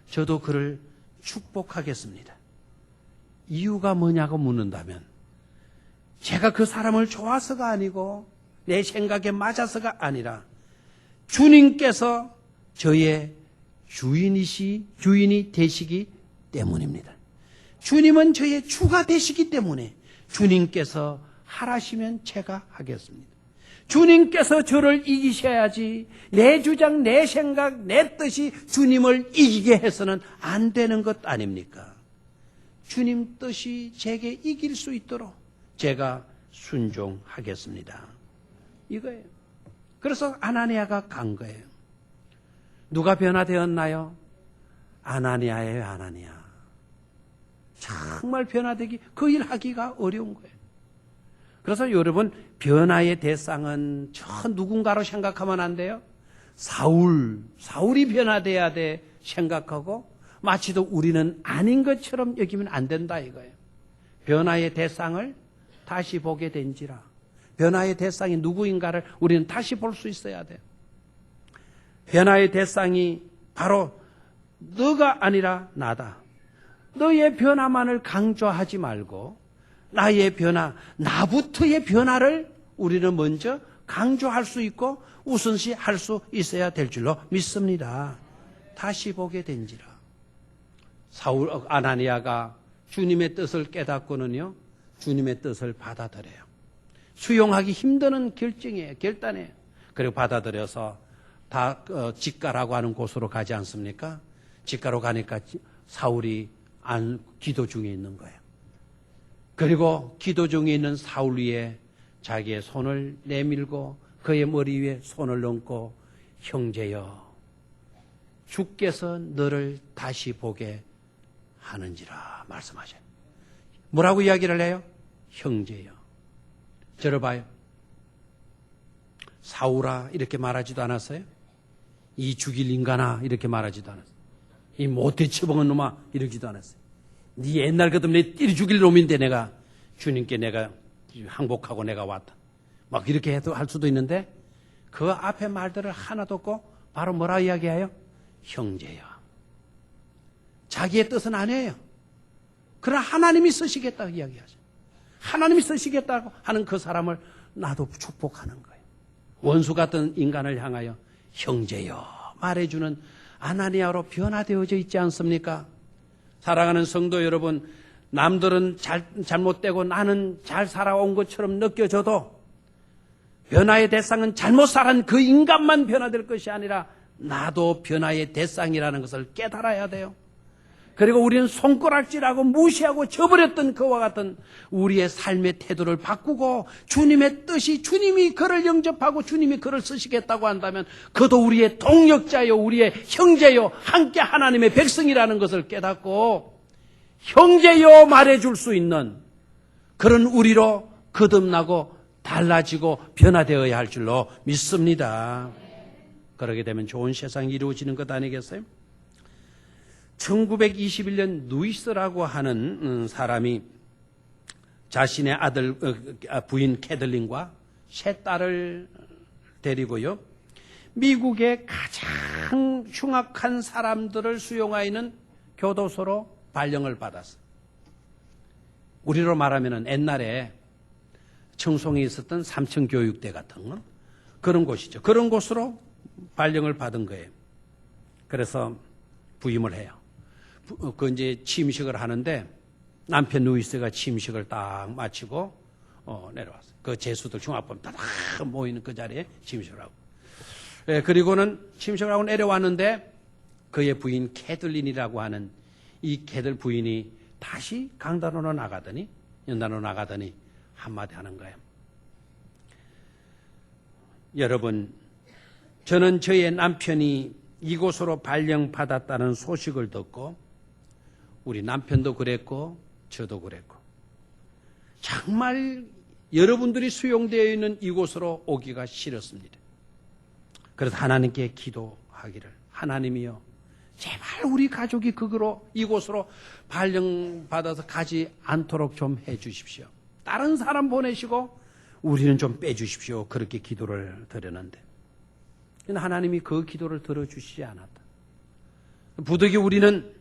저도 그를 축복하겠습니다. 이유가 뭐냐고 묻는다면 제가 그 사람을 좋아서가 아니고 내 생각에 맞아서가 아니라 주님께서 저의 주인이 되시기 때문입니다. 주님은 저의 주가 되시기 때문에 주님께서 하라시면 제가 하겠습니다. 주님께서 저를 이기셔야지 내 주장, 내 생각, 내 뜻이 주님을 이기게 해서는 안 되는 것 아닙니까? 주님 뜻이 제게 이길 수 있도록 제가 순종하겠습니다. 이거예요. 그래서 아나니아가 간 거예요. 누가 변화되었나요? 아나니아예요, 아나니아. 정말 변화되기, 그 일 하기가 어려운 거예요. 그래서 여러분, 변화의 대상은 저 누군가로 생각하면 안 돼요. 사울이 변화돼야 돼 생각하고 마치도 우리는 아닌 것처럼 여기면 안 된다 이거예요. 변화의 대상을 다시 보게 된지라. 변화의 대상이 누구인가를 우리는 다시 볼 수 있어야 돼요. 변화의 대상이 바로 너가 아니라 나다. 너의 변화만을 강조하지 말고 나의 변화, 나부터의 변화를 우리는 먼저 강조할 수 있고 우선시할 수 있어야 될 줄로 믿습니다. 다시 보게 된지라. 아나니아가 주님의 뜻을 깨닫고는요, 주님의 뜻을 받아들여요. 수용하기 힘드는 결정이에요. 결단이에요. 그리고 받아들여서 다 직가라고 하는 곳으로 가지 않습니까? 직가로 가니까 사울이 기도 중에 있는 거예요. 그리고 기도 중에 있는 사울 위에 자기의 손을 내밀고 그의 머리 위에 손을 얹고 형제여 주께서 너를 다시 보게 하는지라 말씀하셔요. 뭐라고 이야기를 해요? 형제여. 저를 봐요. 사울아 이렇게 말하지도 않았어요? 이 죽일 인간아 이렇게 말하지도 않았어요. 이 못돼 처먹은 놈아 이러지도 않았어요. 네 옛날 같으면 내 때려 죽일 놈인데 내가 주님께 내가 항복하고 내가 왔다. 막 이렇게 해도 할 수도 있는데 그 앞에 말들을 하나도 없고 바로 뭐라 이야기해요? 형제여. 자기의 뜻은 아니에요. 그러나 하나님이 쓰시겠다고 이야기하죠. 하나님이 쓰시겠다고 하는 그 사람을 나도 축복하는 거예요. 원수 같은 인간을 향하여 형제여 말해주는 아나니아로 변화되어져 있지 않습니까? 사랑하는 성도 여러분, 남들은 잘못되고 나는 잘 살아온 것처럼 느껴져도 변화의 대상은 잘못 살은 그 인간만 변화될 것이 아니라 나도 변화의 대상이라는 것을 깨달아야 돼요. 그리고 우리는 손가락질하고 무시하고 저버렸던 그와 같은 우리의 삶의 태도를 바꾸고 주님의 뜻이 주님이 그를 영접하고 주님이 그를 쓰시겠다고 한다면 그도 우리의 동력자요 우리의 형제요 함께 하나님의 백성이라는 것을 깨닫고 형제요 말해줄 수 있는 그런 우리로 거듭나고 달라지고 변화되어야 할 줄로 믿습니다. 그러게 되면 좋은 세상이 이루어지는 것 아니겠어요? 1921년 누이스라고 하는 사람이 자신의 부인 캐들린과 세 딸을 데리고요. 미국의 가장 흉악한 사람들을 수용하는 교도소로 발령을 받았어요. 우리로 말하면 옛날에 청송에 있었던 삼층교육대 같은 그런 곳이죠. 그런 곳으로 발령을 받은 거예요. 그래서 부임을 해요. 그 이제 취임식을 하는데 남편 루이스가 취임식을 딱 마치고 내려왔어요. 그 재수들 중학번 다 모이는 그 자리에 취임식을 하고 그리고는 침식을 하고 내려왔는데 그의 부인 캐들린이라고 하는 이 캐들 부인이 다시 강단으로 나가더니 연단으로 나가더니 한마디 하는 거예요. 여러분, 저는 저의 남편이 이곳으로 발령받았다는 소식을 듣고 우리 남편도 그랬고 저도 그랬고 정말 여러분들이 수용되어 있는 이곳으로 오기가 싫었습니다. 그래서 하나님께 기도하기를, 하나님이여 제발 우리 가족이 이곳으로 발령받아서 가지 않도록 좀 해주십시오. 다른 사람 보내시고 우리는 좀 빼주십시오. 그렇게 기도를 드렸는데 하나님이 그 기도를 들어주시지 않았다. 부득이 우리는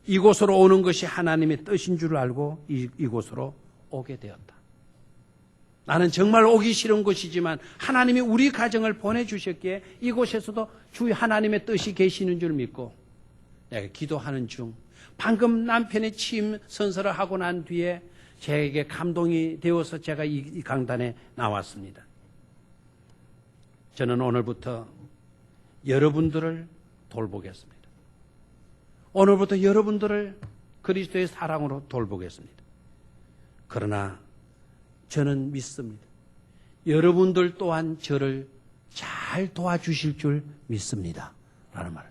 이곳으로 오는 것이 하나님의 뜻인 줄 알고 이곳으로 오게 되었다. 나는 정말 오기 싫은 곳이지만 하나님이 우리 가정을 보내주셨기에 이곳에서도 주 하나님의 뜻이 계시는 줄 믿고 내가 기도하는 중 방금 남편의 취임 선서를 하고 난 뒤에 제게 감동이 되어서 제가 이 강단에 나왔습니다. 저는 오늘부터 여러분들을 돌보겠습니다. 오늘부터 여러분들을 그리스도의 사랑으로 돌보겠습니다. 그러나 저는 믿습니다. 여러분들 또한 저를 잘 도와주실 줄 믿습니다. 라는 말을.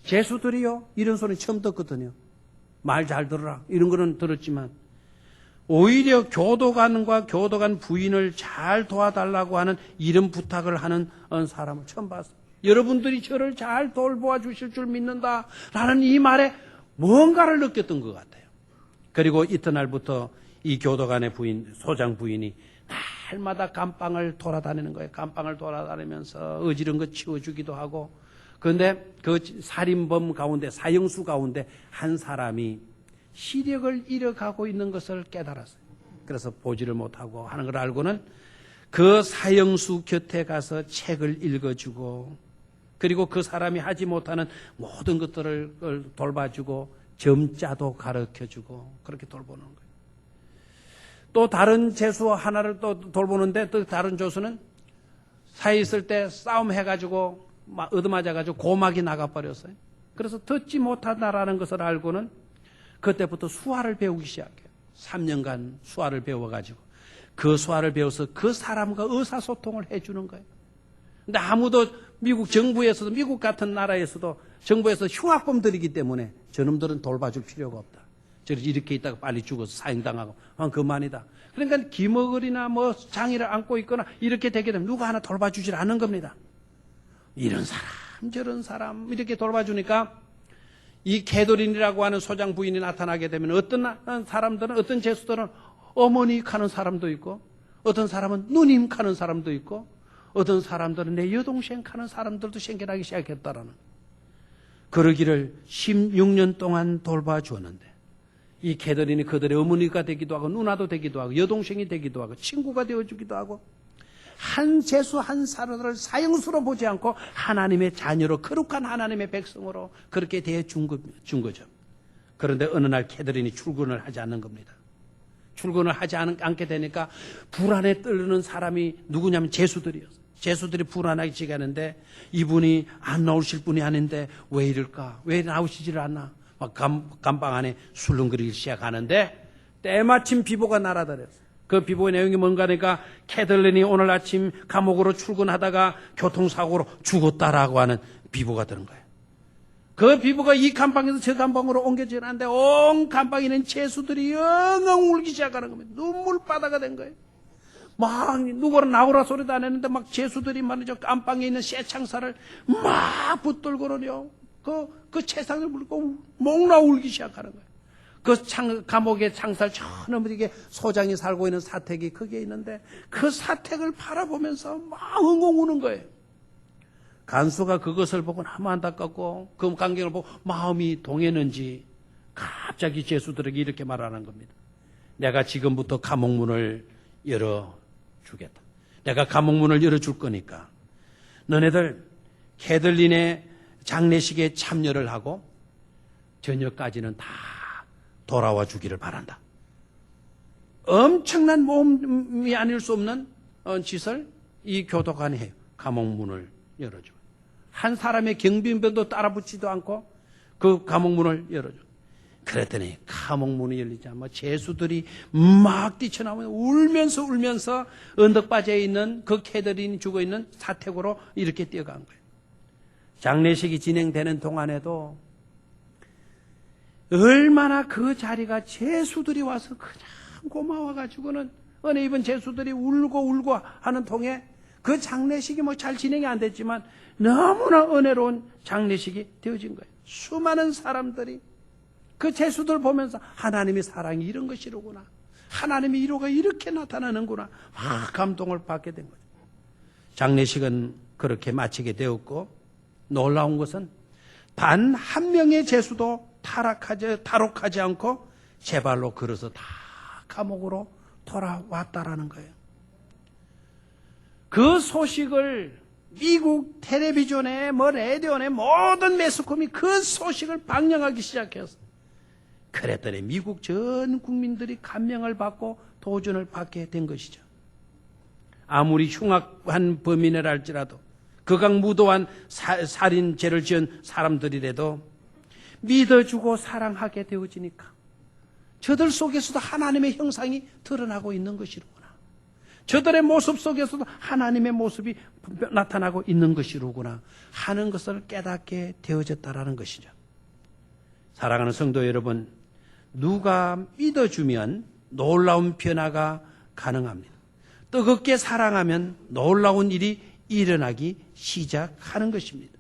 제수들이요, 이런 소리 처음 듣거든요. 말 잘 들어라. 이런 거는 들었지만 오히려 교도관과 교도관 부인을 잘 도와달라고 하는 이런 부탁을 하는 사람을 처음 봤어요. 여러분들이 저를 잘 돌보아 주실 줄 믿는다라는 이 말에 뭔가를 느꼈던 것 같아요. 그리고 이튿날부터 이 교도관의 부인, 소장 부인이 날마다 감방을 돌아다니는 거예요. 감방을 돌아다니면서 어지러운 거 치워주기도 하고. 그런데 그 살인범 가운데, 사형수 가운데 한 사람이 시력을 잃어가고 있는 것을 깨달았어요. 그래서 보지를 못하고 하는 걸 알고는 그 사형수 곁에 가서 책을 읽어주고, 그리고 그 사람이 하지 못하는 모든 것들을 돌봐주고 점자도 가르쳐주고 그렇게 돌보는 거예요. 또 다른 재수 하나를 또 돌보는데 또 다른 조수는 사이 있을 때 싸움 해가지고 얻어맞아가지고 고막이 나가버렸어요. 그래서 듣지 못한다라는 것을 알고는 그때부터 수화를 배우기 시작해요. 3년간 수화를 배워가지고 그 수화를 배워서 그 사람과 의사소통을 해주는 거예요. 근데 아무도 미국 정부에서도, 미국 같은 나라에서도 정부에서 흉악범들이기 때문에 저놈들은 돌봐줄 필요가 없다. 저렇게 이렇게 있다가 빨리 죽어서 사형당하고 그만이다. 그러니까 기머거리나 뭐 장애를 안고 있거나 이렇게 되게 되면 누가 하나 돌봐주질 않는 겁니다. 이런 사람 저런 사람 이렇게 돌봐주니까 이 캐더린이라고 하는 소장 부인이 나타나게 되면 어떤 사람들은, 어떤 제수들은 어머니 가는 사람도 있고, 어떤 사람은 누님 가는 사람도 있고, 어떤 사람들은 내 여동생 가는 사람들도 생겨나기 시작했다라는. 그러기를 16년 동안 돌봐주었는데 이 캐더린이 그들의 어머니가 되기도 하고 누나도 되기도 하고 여동생이 되기도 하고 친구가 되어주기도 하고 한 제수 한 사람을 사형수로 보지 않고 하나님의 자녀로, 거룩한 하나님의 백성으로 그렇게 대해준 거죠. 그런데 어느 날 캐더린이 출근을 하지 않는 겁니다. 출근을 하지 않게 되니까 불안에 떨리는 사람이 누구냐면 제수들이었어요. 제수들이 불안하게 지가는데 이분이 안 나오실 분이 아닌데 왜 이럴까? 왜 나오시질 않나? 막 감방 안에 술렁거리기 시작하는데 때마침 비보가 날아다녔어요. 그 비보의 내용이 뭔가 하니까 캐들린이 오늘 아침 감옥으로 출근하다가 교통사고로 죽었다라고 하는 비보가 되는 거예요. 그 비보가 이 감방에서 저 감방으로 옮겨지는데 온 감방에 있는 제수들이 엉엉 울기 시작하는 겁니다. 눈물바다가 된 거예요. 막 누구는 나오라 소리도 안 했는데 막 제수들이 말이죠. 감방에 있는 쇠 창살을 막 붙들고는요. 그 채상을 물고 목 나와 울기 시작하는 거예요. 감옥의 창살 저 너머지게 소장이 살고 있는 사택이 거기에 있는데 그 사택을 바라보면서 막 엉엉 우는 거예요. 간수가 그것을 보고 너무 안타깝고 그 광경을 보고 마음이 동했는지 갑자기 제수들에게 이렇게 말하는 겁니다. 내가 지금부터 감옥문을 열어주겠다. 내가 감옥문을 열어줄 거니까 너네들 캐들린의 장례식에 참여를 하고 저녁까지는 다 돌아와 주기를 바란다. 엄청난 모험이 아닐 수 없는 짓을 이 교도관이 해요. 감옥문을 열어줘. 한 사람의 경비병도 따라 붙지도 않고 그 감옥 문을 열어줘. 그랬더니 감옥 문이 열리자 죄수들이 막 뛰쳐나오면서 울면서 언덕바지에 있는 그 캐더린이 죽어있는 사택으로 이렇게 뛰어간 거예요. 장례식이 진행되는 동안에도 얼마나 그 자리가 죄수들이 와서 그냥 고마워가지고는 은혜 입은 죄수들이 울고 하는 통에 그 장례식이 잘 진행이 안 됐지만 너무나 은혜로운 장례식이 되어진 거예요. 수많은 사람들이 그 죄수들 보면서 하나님의 사랑이 이런 것이로구나, 하나님의 위로가 이렇게 나타나는구나 막 감동을 받게 된 거죠. 장례식은 그렇게 마치게 되었고, 놀라운 것은 단 한 명의 죄수도 탈옥하지 않고 제 발로 걸어서 다 감옥으로 돌아왔다라는 거예요. 그 소식을 미국 텔레비전에 라디오에 모든 매스컴이 그 소식을 방영하기 시작해서, 그랬더니 미국 전 국민들이 감명을 받고 도전을 받게 된 것이죠. 아무리 흉악한 범인을 할지라도, 극악무도한 살인죄를 지은 사람들이라도 믿어주고 사랑하게 되어지니까 저들 속에서도 하나님의 형상이 드러나고 있는 것이로구나, 저들의 모습 속에서도 하나님의 모습이 나타나고 있는 것이로구나 하는 것을 깨닫게 되어졌다라는 것이죠. 사랑하는 성도 여러분, 누가 믿어주면 놀라운 변화가 가능합니다. 뜨겁게 사랑하면 놀라운 일이 일어나기 시작하는 것입니다.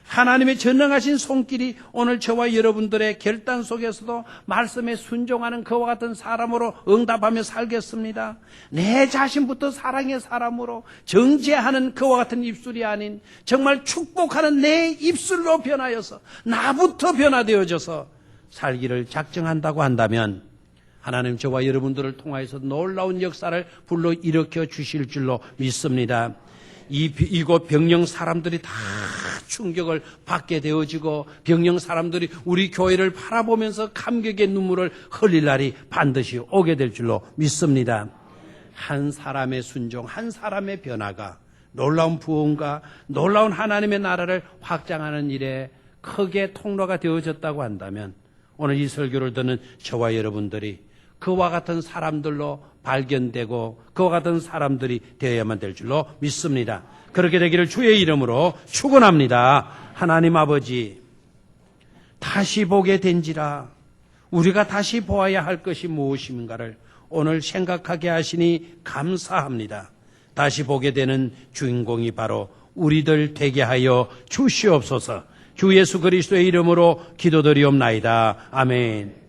하나님의 전능하신 손길이 오늘 저와 여러분들의 결단 속에서도 말씀에 순종하는 그와 같은 사람으로 응답하며 살겠습니다. 내 자신부터 사랑의 사람으로 정죄하는 그와 같은 입술이 아닌 정말 축복하는 내 입술로 변하여서 나부터 변화되어져서 살기를 작정한다고 한다면 하나님 저와 여러분들을 통하여서 놀라운 역사를 불러 일으켜 주실 줄로 믿습니다. 이곳 병영 사람들이 다 충격을 받게 되어지고, 병영 사람들이 우리 교회를 바라보면서 감격의 눈물을 흘릴 날이 반드시 오게 될 줄로 믿습니다. 한 사람의 순종, 한 사람의 변화가 놀라운 부흥과 놀라운 하나님의 나라를 확장하는 일에 크게 통로가 되어졌다고 한다면, 오늘 이 설교를 듣는 저와 여러분들이 그와 같은 사람들로 발견되고 그와 같은 사람들이 되어야만 될 줄로 믿습니다. 그렇게 되기를 주의 이름으로 축원합니다. 하나님 아버지, 다시 보게 된지라 우리가 다시 보아야 할 것이 무엇인가를 오늘 생각하게 하시니 감사합니다. 다시 보게 되는 주인공이 바로 우리들 되게 하여 주시옵소서. 주 예수 그리스도의 이름으로 기도드리옵나이다. 아멘.